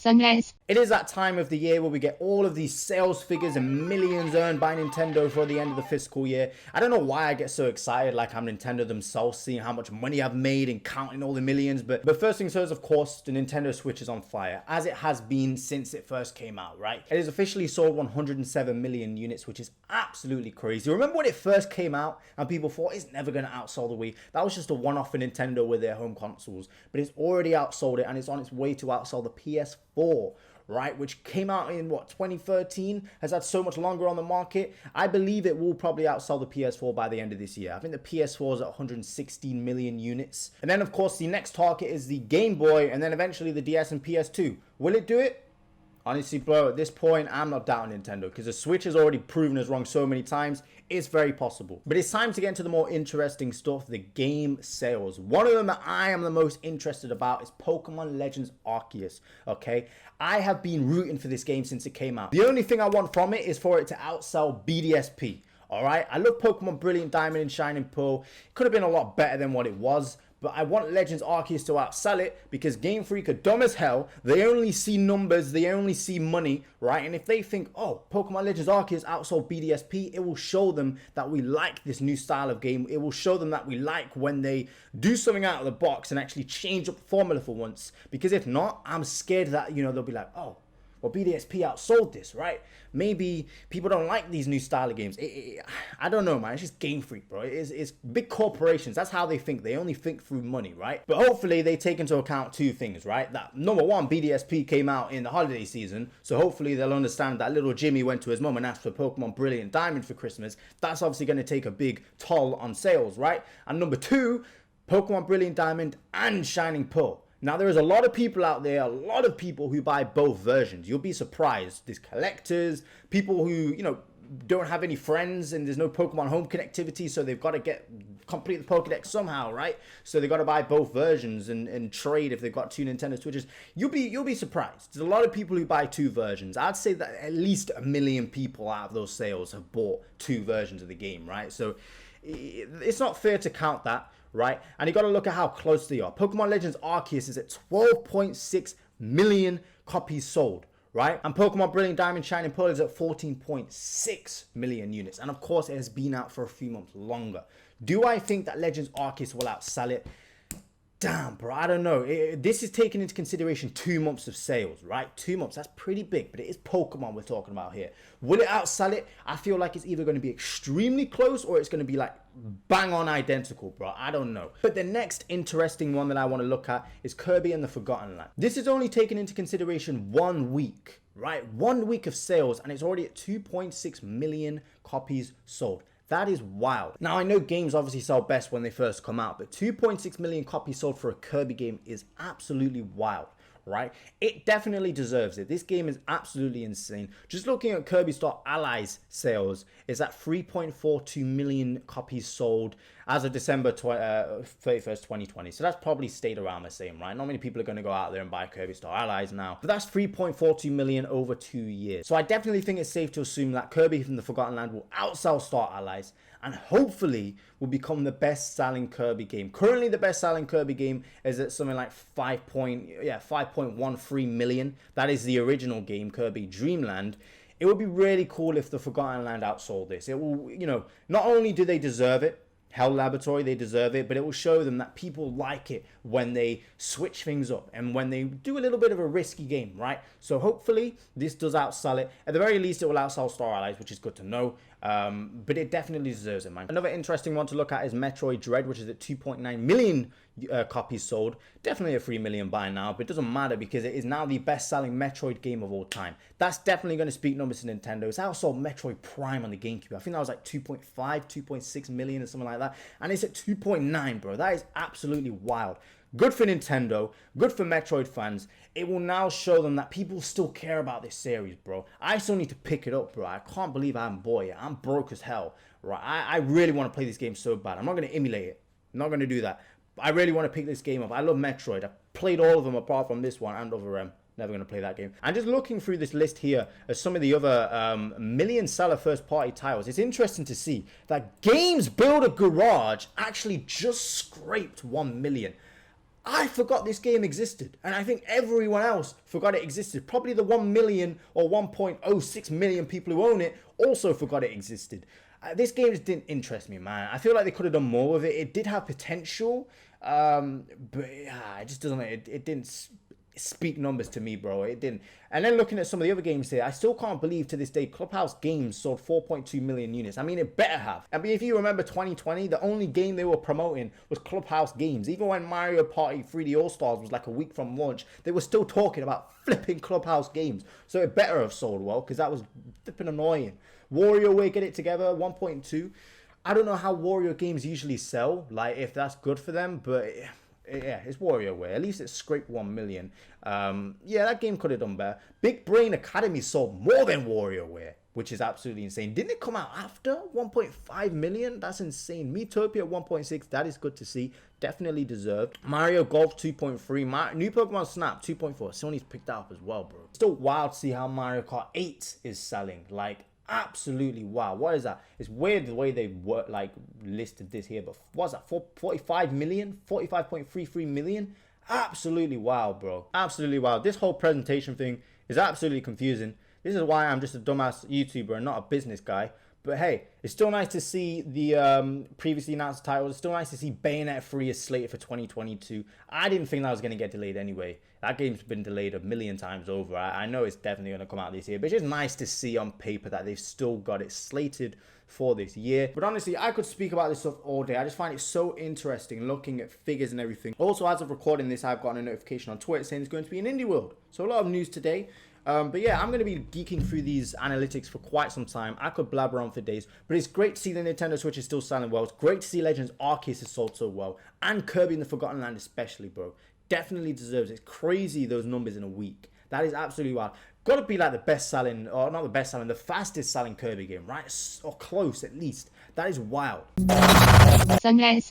Sunrise. It is that time of the year where we get all of these sales figures and millions earned by Nintendo for the end of the fiscal year. I don't know why I get so excited like I'm Nintendo themselves, seeing how much money I've made and counting all the millions. But first things first, of course, the Nintendo Switch is on fire, as it has been since it first came out, right? It has officially sold 107 million units, which is absolutely crazy. Remember when it first came out and people thought it's never going to outsell the Wii? That was just a one-off for Nintendo with their home consoles. But it's already outsold it, and it's on its way to outsell the PS4. Right, which came out in what, 2013, has had so much longer on the market. I believe it will probably outsell the PS4 by the end of this year. I think the PS4 is at 116 million units. And then of course the next target is the Game Boy, and then eventually the DS and PS2. Will it do it? Honestly, bro, at this point, I'm not doubting Nintendo, because the Switch has already proven us wrong so many times. It's very possible. But it's time to get into the more interesting stuff, the game sales. One of them that I am the most interested about is Pokemon Legends Arceus, okay? I have been rooting for this game since it came out. The only thing I want from it is for it to outsell BDSP, all right? I love Pokemon Brilliant Diamond and Shining Pearl. It could have been a lot better than what it was, but I want Legends Arceus to outsell it, because Game Freak are dumb as hell. They only see numbers, they only see money, right? And if they think, oh, Pokemon Legends Arceus outsold BDSP, it will show them that we like this new style of game. It will show them that we like when they do something out of the box and actually change up the formula for once. Because if not, I'm scared that, they'll be like, oh, well, BDSP outsold this, right? Maybe people don't like these new style of games. I don't know, man. It's just Game Freak, bro. It's big corporations. That's how they think. They only think through money, right? But hopefully they take into account two things, right? That number one, BDSP came out in the holiday season, so hopefully they'll understand that little Jimmy went to his mum and asked for Pokemon Brilliant Diamond for Christmas. That's obviously going to take a big toll on sales, right? And number two, Pokemon Brilliant Diamond and Shining Pearl. Now, there is a lot of people out there, a lot of people who buy both versions. You'll be surprised. There's collectors, people who, don't have any friends, and there's no Pokemon home connectivity, so they've got to complete the Pokedex somehow, right? So they've got to buy both versions and trade if they've got two Nintendo Switches. You'll be surprised. There's a lot of people who buy two versions. I'd say that at least 1 million people out of those sales have bought two versions of the game, right? So it's not fair to count that, right? And you got to look at how close they are. Pokemon Legends Arceus is at 12.6 million copies sold, right? And Pokemon Brilliant Diamond Shining Pearl is at 14.6 million units. And of course, it has been out for a few months longer. Do I think that Legends Arceus will outsell it? Damn, bro, I don't know. This is taking into consideration 2 months of sales, right? 2 months, that's pretty big, but it is Pokemon we're talking about here. Will it outsell it? I feel like it's either going to be extremely close or it's going to be like bang on identical, bro. I don't know. But the next interesting one that I want to look at is Kirby and the Forgotten Land. This is only taking into consideration 1 week, right? 1 week of sales, and it's already at 2.6 million copies sold. That is wild. Now, I know games obviously sell best when they first come out, but 2.6 million copies sold for a Kirby game is absolutely wild, right? It definitely deserves it. This game is absolutely insane. Just looking at Kirby Star Allies sales, is at 3.42 million copies sold as of December 31st, 2020. So that's probably stayed around the same, right? Not many people are going to go out there and buy Kirby Star Allies now. But that's 3.42 million over 2 years. So I definitely think it's safe to assume that Kirby from the Forgotten Land will outsell Star Allies and hopefully will become the best-selling Kirby game. Currently, the best-selling Kirby game is at something like 5.13 million. That is the original game, Kirby Dream Land. It would be really cool if the Forgotten Land outsold this. It will, not only do they deserve it, Hell Laboratory, they deserve it, but it will show them that people like it when they switch things up and when they do a little bit of a risky game, right? So hopefully this does outsell it. At the very least, it will outsell Star Allies, which is good to know. But it definitely deserves it, man. Another interesting one to look at is Metroid Dread, which is at 2.9 million copies sold. Definitely a 3 million by now, but it doesn't matter because it is now the best-selling Metroid game of all time. That's definitely going to speak numbers to Nintendo. It's outsold Metroid Prime on the GameCube. I think that was like 2.5, 2.6 million or something like that. And it's at 2.9, bro. That is absolutely wild. Good for Nintendo, good for Metroid fans. It will now show them that people still care about this series, bro. I still need to pick it up, bro. I can't believe I haven't bought it. I'm broke as hell, right? I really want to play this game so bad. I'm not going to emulate it. I'm not going to do that. I really want to pick this game up. I love Metroid. I played all of them apart from this one and Other M. Never going to play that game. And just looking through this list here as some of the other million seller first party titles, it's interesting to see that Games Builder Garage actually just scraped 1 million. I forgot this game existed, and I think everyone else forgot it existed. Probably the 1 million or 1.06 million people who own it also forgot it existed. This game just didn't interest me, man. I feel like they could have done more with it. It did have potential, but yeah, it just doesn't. It didn't speak numbers to me, bro. It didn't. And then looking at some of the other games here, I still can't believe to this day Clubhouse Games sold 4.2 million units. I mean, it better have. I mean, if you remember 2020, the only game they were promoting was Clubhouse Games. Even when Mario Party 3D All-Stars was like a week from launch, they were still talking about flipping Clubhouse Games. So it better have sold well, because that was flipping annoying. WarioWare, get it together, 1.2. I don't know how Wario games usually sell, like if that's good for them, but yeah, it's WarioWare. At least it scraped 1 million. Yeah, that game could have done better. Big Brain Academy sold more than WarioWare, which is absolutely insane. Didn't it come out after 1.5 million? That's insane. Miitopia at 1.6, that is good to see. Definitely deserved. Mario Golf 2.3. New Pokemon Snap 2.4. Sony's picked that up as well, bro. Still wild to see how Mario Kart 8 is selling. Like, absolutely wow. What is that? It's weird the way they were like listed this here, but what's that? 45 million, 45.33 million. Absolutely wow, bro. Absolutely wow. This whole presentation thing is absolutely confusing. This is why I'm just a dumbass YouTuber and not a business guy. But hey, it's still nice to see the previously announced titles. It's still nice to see Bayonetta 3 is slated for 2022. I didn't think that was going to get delayed anyway. That game's been delayed a million times over. I know it's definitely going to come out this year. But it's just nice to see on paper that they've still got it slated for this year. But honestly, I could speak about this stuff all day. I just find it so interesting looking at figures and everything. Also, as of recording this, I've gotten a notification on Twitter saying it's going to be an Indie World. So a lot of news today. But yeah, I'm going to be geeking through these analytics for quite some time. I could blabber on for days, but it's great to see the Nintendo Switch is still selling well. It's great to see Legends Arceus has sold so well, and Kirby in the Forgotten Land especially, bro. Definitely deserves it. It's crazy, those numbers in a week. That is absolutely wild. Got to be like the best selling, or not the best selling, the fastest selling Kirby game, right? Or close at least. That is wild. Sunrise.